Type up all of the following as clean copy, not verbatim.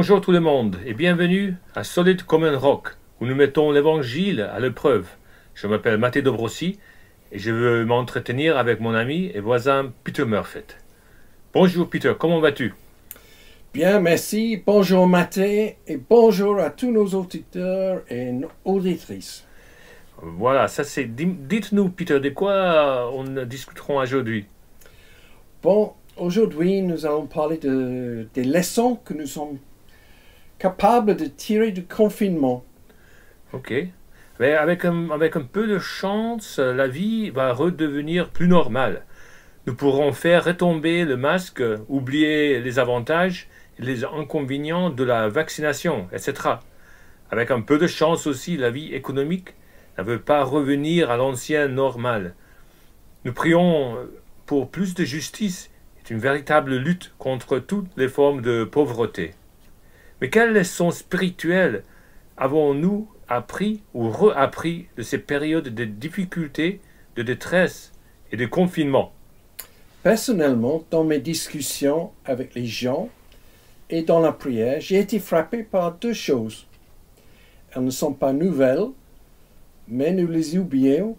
Bonjour tout le monde et bienvenue à Solide comme un roc, où nous mettons l'évangile à l'épreuve. Je m'appelle Mathieu Dobrossi et je veux m'entretenir avec mon ami et voisin Peter Murphy. Bonjour Peter, comment vas-tu? Bien, merci. Bonjour Mathieu et bonjour à tous nos auditeurs et nos auditrices. Voilà, ça c'est... Dites-nous Peter, de quoi on discuterons aujourd'hui? Bon, aujourd'hui nous allons parler des leçons que nous sommes capables de tirer du confinement. Ok. Mais avec un peu de chance, la vie va redevenir plus normale. Nous pourrons faire retomber le masque, oublier les avantages et les inconvénients de la vaccination, etc. Avec un peu de chance aussi, la vie économique ne veut pas revenir à l'ancien normal. Nous prions pour plus de justice et une véritable lutte contre toutes les formes de pauvreté. Mais quelles leçons spirituelles avons-nous appris ou réappris de ces périodes de difficultés, de détresse et de confinement? Personnellement, dans mes discussions avec les gens et dans la prière, j'ai été frappé par deux choses. Elles ne sont pas nouvelles, mais nous les oublions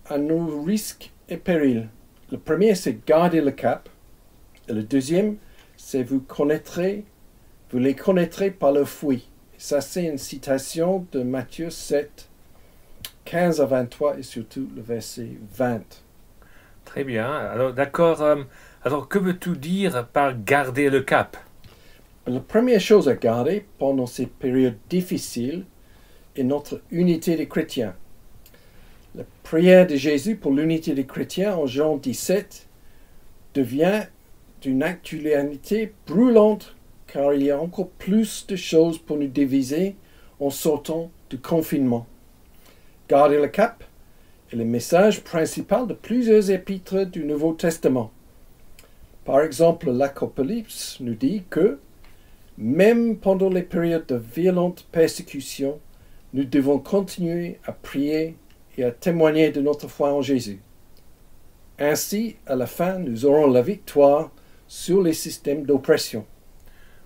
à nos risques et périls. Le premier, c'est garder le cap. Et le deuxième, c'est vous les connaîtrez par leur fruit. Ça, c'est une citation de Matthieu 7, 15 à 23 et surtout le verset 20. Très bien. Alors, d'accord. Alors, que veux-tu dire par garder le cap? La première chose à garder pendant ces périodes difficiles est notre unité des chrétiens. La prière de Jésus pour l'unité des chrétiens en Jean 17 devient d'une actualité brûlante car il y a encore plus de choses pour nous diviser en sortant du confinement. Garder le cap est le message principal de plusieurs épîtres du Nouveau Testament. Par exemple, l'Apocalypse nous dit que, même pendant les périodes de violente persécution, nous devons continuer à prier et à témoigner de notre foi en Jésus. Ainsi, à la fin, nous aurons la victoire sur les systèmes d'oppression.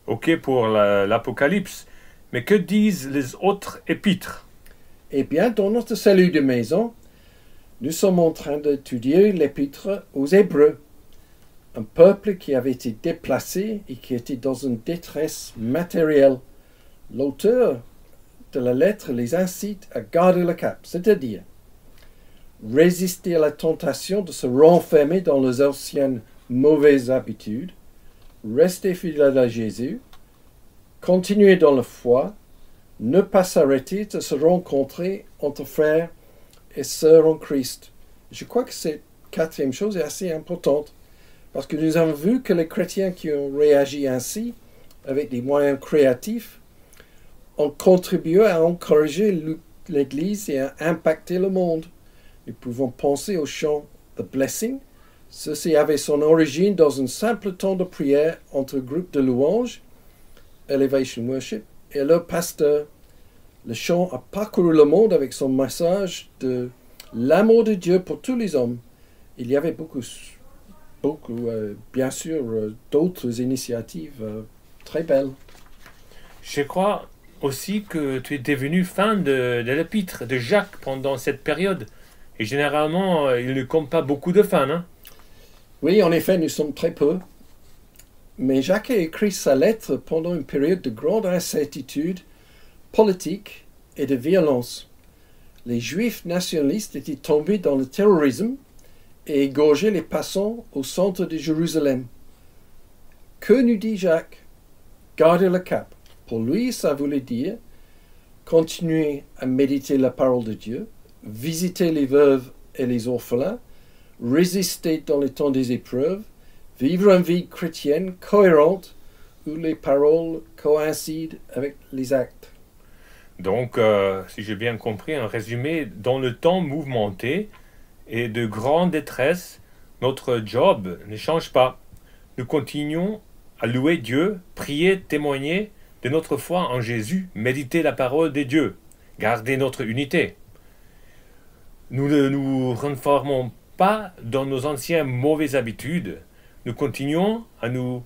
Ok pour l'Apocalypse, mais que disent les autres épîtres? Eh bien, dans notre salut de maison, nous sommes en train d'étudier l'épître aux Hébreux, un peuple qui avait été déplacé et qui était dans une détresse matérielle. L'auteur de la lettre les incite à garder le cap, c'est-à-dire résister à la tentation de se renfermer dans les anciennes mauvaises habitudes, rester fidèle à Jésus, continuer dans la foi, ne pas s'arrêter de se rencontrer entre frères et sœurs en Christ. Je crois que cette quatrième chose est assez importante parce que nous avons vu que les chrétiens qui ont réagi ainsi, avec des moyens créatifs, ont contribué à encourager l'Église et à impacter le monde. Nous pouvons penser au chant The Blessing. Ceci avait son origine dans un simple temps de prière entre groupes de louanges, Elevation Worship, et leur pasteur. Le chant a parcouru le monde avec son message de l'amour de Dieu pour tous les hommes. Il y avait beaucoup bien sûr, d'autres initiatives très belles. Je crois aussi que tu es devenu fan de l'épître de Jacques pendant cette période. Et généralement, il ne compte pas beaucoup de fans, hein? Oui, en effet, nous sommes très peu. Mais Jacques a écrit sa lettre pendant une période de grande incertitude politique et de violence. Les Juifs nationalistes étaient tombés dans le terrorisme et égorgeaient les passants au centre de Jérusalem. Que nous dit Jacques? Gardez le cap. Pour lui, ça voulait dire continuer à méditer la parole de Dieu, visiter les veuves et les orphelins, résister dans les temps des épreuves, vivre une vie chrétienne cohérente où les paroles coïncident avec les actes. Donc, si j'ai bien compris, un résumé, dans le temps mouvementé et de grande détresse, notre job ne change pas. Nous continuons à louer Dieu, prier, témoigner de notre foi en Jésus, méditer la parole de Dieu, garder notre unité. Nous ne nous renfermons pas dans nos anciennes mauvaises habitudes. Nous continuons à nous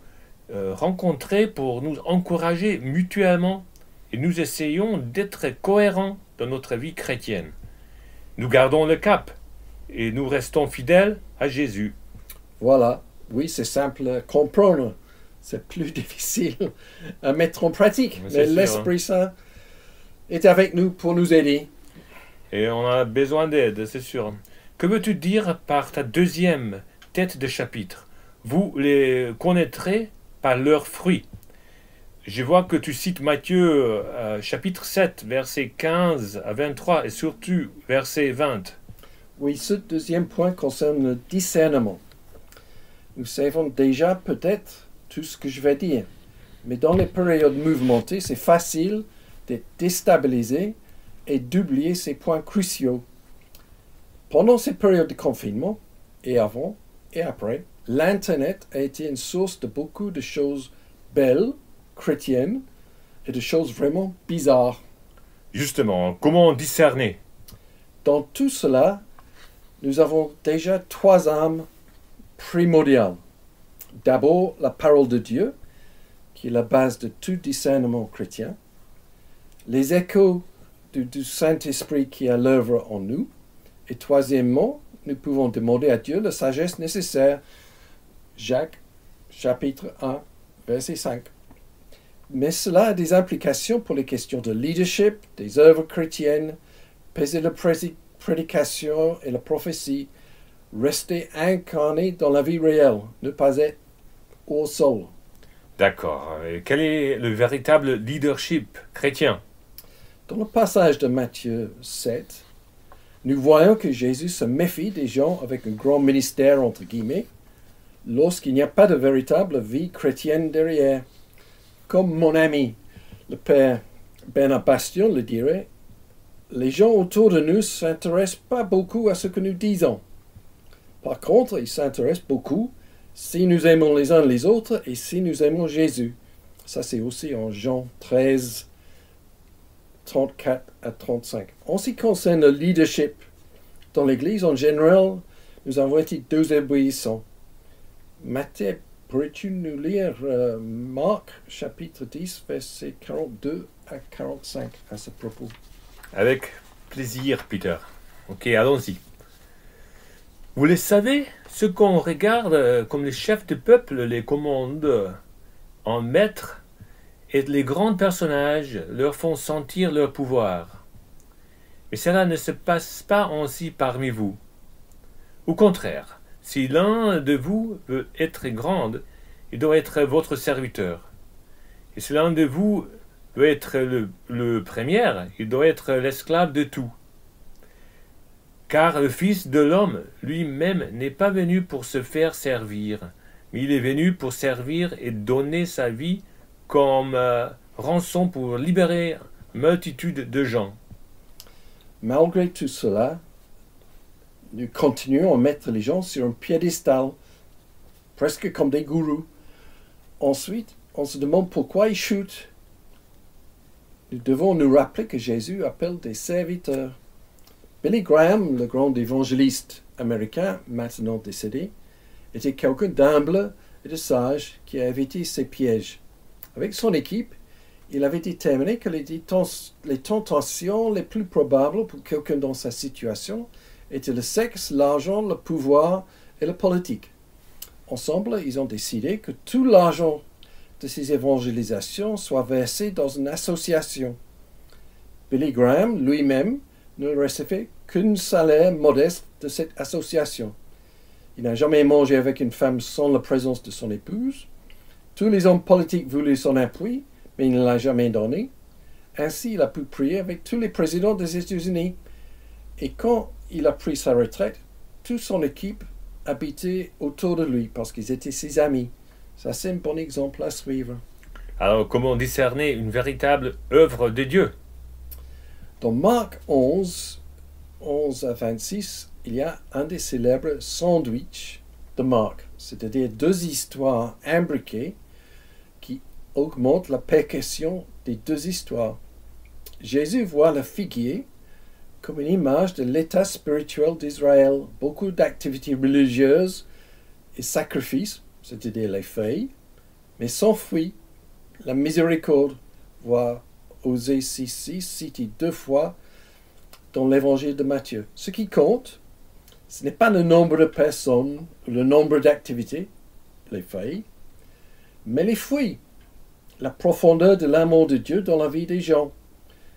rencontrer pour nous encourager mutuellement et nous essayons d'être cohérents dans notre vie chrétienne. Nous gardons le cap et nous restons fidèles à Jésus. Voilà, oui, c'est simple à comprendre. C'est plus difficile à mettre en pratique. C'est Mais sûr, l'Esprit Saint est avec nous pour nous aider. Et on a besoin d'aide, c'est sûr. Que veux-tu dire par ta deuxième tête de chapitre? Vous les connaîtrez par leurs fruits. Je vois que tu cites Matthieu chapitre 7, versets 15 à 23 et surtout verset 20. Oui, ce deuxième point concerne le discernement. Nous savons déjà peut-être tout ce que je vais dire, mais dans les périodes mouvementées, c'est facile d'être déstabilisé et d'oublier ces points cruciaux. Pendant ces périodes de confinement, et avant et après, l'Internet a été une source de beaucoup de choses belles, chrétiennes, et de choses vraiment bizarres. Justement, comment discerner? Dans tout cela, nous avons déjà trois armes primordiales. D'abord, la parole de Dieu, qui est la base de tout discernement chrétien. Les échos du Saint-Esprit qui est à l'œuvre en nous. Et troisièmement, nous pouvons demander à Dieu la sagesse nécessaire. Jacques, chapitre 1, verset 5. Mais cela a des implications pour les questions de leadership, des œuvres chrétiennes, peser la prédication et la prophétie, rester incarné dans la vie réelle, ne pas être au sol. D'accord. Et quel est le véritable leadership chrétien? Dans le passage de Matthieu 7, nous voyons que Jésus se méfie des gens avec un grand ministère, entre guillemets, lorsqu'il n'y a pas de véritable vie chrétienne derrière. Comme mon ami, le père Bernard Bastion le dirait, les gens autour de nous ne s'intéressent pas beaucoup à ce que nous disons. Par contre, ils s'intéressent beaucoup si nous aimons les uns les autres et si nous aimons Jésus. Ça, c'est aussi en Jean 13, 34 à 35. En ce qui concerne le leadership, dans l'Église en général, nous avons été désobéissants. Matthieu, pourrais-tu nous lire Marc, chapitre 10, versets 42 à 45 à ce propos? Avec plaisir, Peter. Ok, allons-y. Vous le savez, ce qu'on regarde comme les chefs de peuple les commandent en maîtres et les grands personnages leur font sentir leur pouvoir. Mais cela ne se passe pas ainsi parmi vous. Au contraire, si l'un de vous veut être grand, il doit être votre serviteur. Et si l'un de vous veut être le premier, il doit être l'esclave de tout. Car le Fils de l'homme lui-même n'est pas venu pour se faire servir, mais il est venu pour servir et donner sa vie comme rançon pour libérer une multitude de gens. Malgré tout cela, nous continuons à mettre les gens sur un piédestal, presque comme des gourous. Ensuite, on se demande pourquoi ils chutent. Nous devons nous rappeler que Jésus appelle des serviteurs. Billy Graham, le grand évangéliste américain, maintenant décédé, était quelqu'un d'humble et de sage qui a évité ces pièges. Avec son équipe, il avait déterminé que les tentations les plus probables pour quelqu'un dans sa situation étaient le sexe, l'argent, le pouvoir et la politique. Ensemble, ils ont décidé que tout l'argent de ces évangélisations soit versé dans une association. Billy Graham lui-même ne recevait qu'un salaire modeste de cette association. Il n'a jamais mangé avec une femme sans la présence de son épouse. Tous les hommes politiques voulaient son appui, mais il ne l'a jamais donné. Ainsi, il a pu prier avec tous les présidents des États-Unis. Et quand il a pris sa retraite, toute son équipe habitait autour de lui parce qu'ils étaient ses amis. Ça, c'est un bon exemple à suivre. Alors, comment discerner une véritable œuvre de Dieu? Dans Marc 11, 11 à 26, il y a un des célèbres sandwichs de Marc, c'est-à-dire deux histoires imbriquées qui augmentent la percussion des deux histoires. Jésus voit le figuier comme une image de l'état spirituel d'Israël, beaucoup d'activités religieuses et sacrifices, c'est-à-dire les feuilles, mais sans fruit, la miséricorde, voit Osée 6.6, cité 2 fois dans l'évangile de Matthieu. Ce qui compte, ce n'est pas le nombre de personnes, le nombre d'activités, les failles, mais les fruits, la profondeur de l'amour de Dieu dans la vie des gens.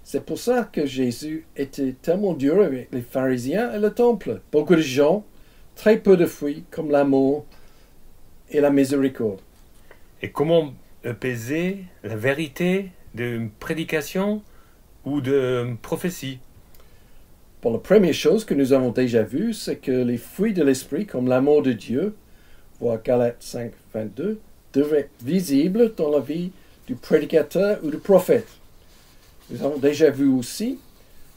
C'est pour ça que Jésus était tellement dur avec les pharisiens et le temple. Beaucoup de gens, très peu de fruits, comme l'amour et la miséricorde. Et comment peser la vérité d'une prédication ou d'une prophétie? Bon, la première chose que nous avons déjà vue, c'est que les fruits de l'esprit, comme l'amour de Dieu, voir Galates 5, 22, devraient être visibles dans la vie du prédicateur ou du prophète. Nous avons déjà vu aussi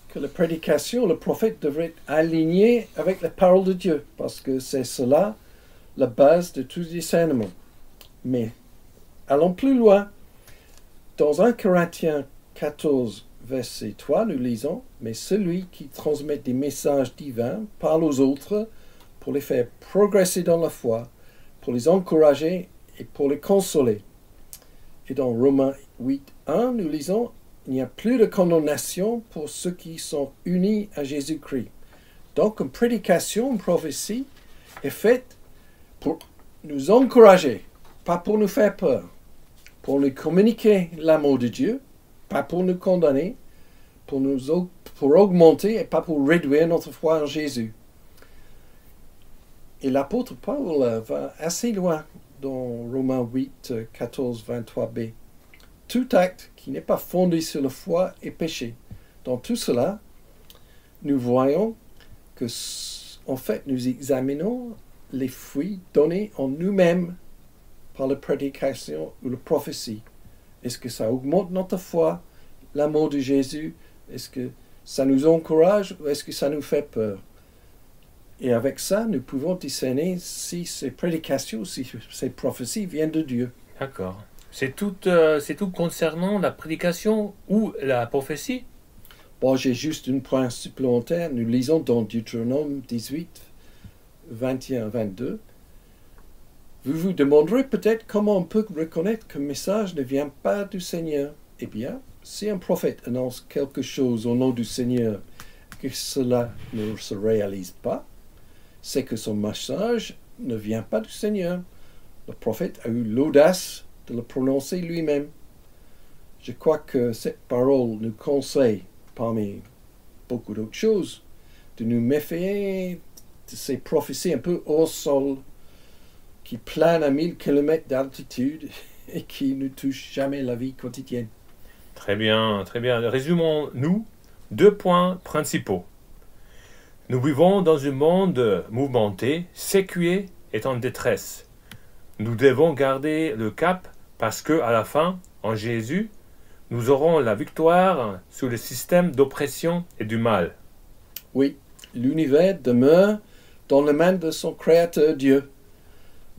que la prédication, le prophète devrait être aligné avec la parole de Dieu, parce que c'est cela la base de tout discernement. Mais allons plus loin. Dans 1 Corinthiens 14, verset 3, nous lisons « Mais celui qui transmet des messages divins parle aux autres pour les faire progresser dans la foi, pour les encourager et pour les consoler. » Et dans Romains 8, 1, nous lisons « Il n'y a plus de condamnation pour ceux qui sont unis à Jésus-Christ. » Donc, une prédication, une prophétie est faite pour nous encourager, pas pour nous faire peur, pour nous communiquer l'amour de Dieu, pas pour nous condamner, pour augmenter et pas pour réduire notre foi en Jésus. Et l'apôtre Paul va assez loin dans Romains 8, 14, 23b. Tout acte qui n'est pas fondé sur la foi est péché. Dans tout cela, nous voyons que, en fait, nous examinons les fruits donnés en nous-mêmes par la prédication ou la prophétie. Est-ce que ça augmente notre foi, l'amour de Jésus? Est-ce que ça nous encourage ou est-ce que ça nous fait peur? Et avec ça, nous pouvons discerner si ces prédications, si ces prophéties viennent de Dieu. D'accord. C'est tout concernant la prédication ou la prophétie? Bon, j'ai juste un point supplémentaire. Nous lisons dans Deutéronome 18, 21, 22. Vous vous demanderez peut-être comment on peut reconnaître qu'un message ne vient pas du Seigneur. Eh bien, si un prophète annonce quelque chose au nom du Seigneur, que cela ne se réalise pas, c'est que son message ne vient pas du Seigneur. Le prophète a eu l'audace de le prononcer lui-même. Je crois que cette parole nous conseille, parmi beaucoup d'autres choses, de nous méfier de ces prophéties un peu hors sol, qui planent à 1000 km d'altitude et qui ne touchent jamais la vie quotidienne. Très bien, très bien. Résumons-nous 2 points principaux. Nous vivons dans un monde mouvementé, séculier et en détresse. Nous devons garder le cap parce que, à la fin, en Jésus, nous aurons la victoire sur le système d'oppression et du mal. Oui, l'univers demeure dans les mains de son Créateur Dieu.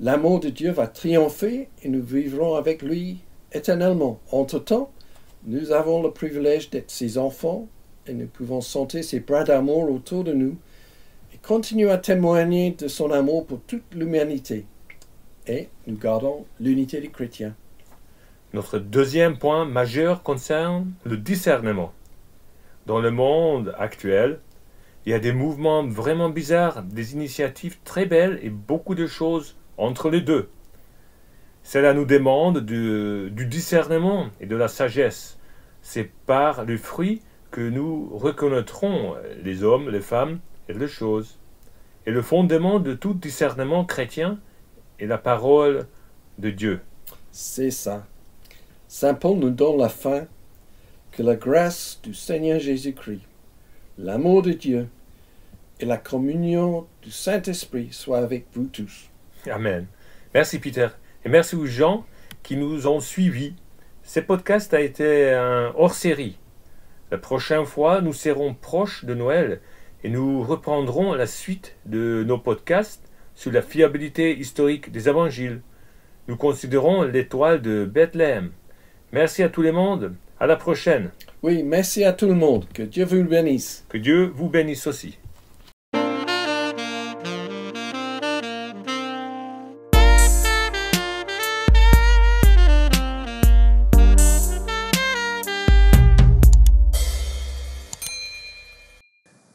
L'amour de Dieu va triompher et nous vivrons avec lui éternellement. Entre-temps, nous avons le privilège d'être ses enfants et nous pouvons sentir ses bras d'amour autour de nous et continuer à témoigner de son amour pour toute l'humanité. Et nous gardons l'unité des chrétiens. Notre deuxième point majeur concerne le discernement. Dans le monde actuel, il y a des mouvements vraiment bizarres, des initiatives très belles et beaucoup de choses entre les deux. Cela nous demande du discernement et de la sagesse. C'est par le fruit que nous reconnaîtrons les hommes, les femmes et les choses. Et le fondement de tout discernement chrétien est la parole de Dieu. C'est ça. Saint Paul nous donne la fin que la grâce du Seigneur Jésus-Christ, l'amour de Dieu et la communion du Saint-Esprit soient avec vous tous. Amen. Merci Peter. Et merci aux gens qui nous ont suivis. Ce podcast a été un hors-série. La prochaine fois, nous serons proches de Noël et nous reprendrons la suite de nos podcasts sur la fiabilité historique des évangiles. Nous considérons l'étoile de Bethléem. Merci à tout le monde. À la prochaine. Oui, merci à tout le monde. Que Dieu vous bénisse. Que Dieu vous bénisse aussi.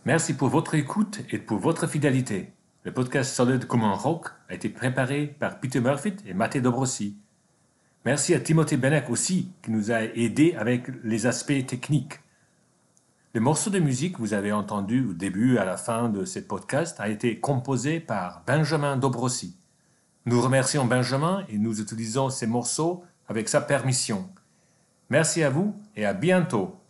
Merci pour votre écoute et pour votre fidélité. Le podcast Solide comme un roc a été préparé par Peter Murphy et Matteo Dobrossi. Merci à Timothée Benek aussi, qui nous a aidés avec les aspects techniques. Le morceau de musique que vous avez entendu au début et à la fin de ce podcast a été composé par Benjamin Dobrossi. Nous remercions Benjamin et nous utilisons ces morceaux avec sa permission. Merci à vous et à bientôt.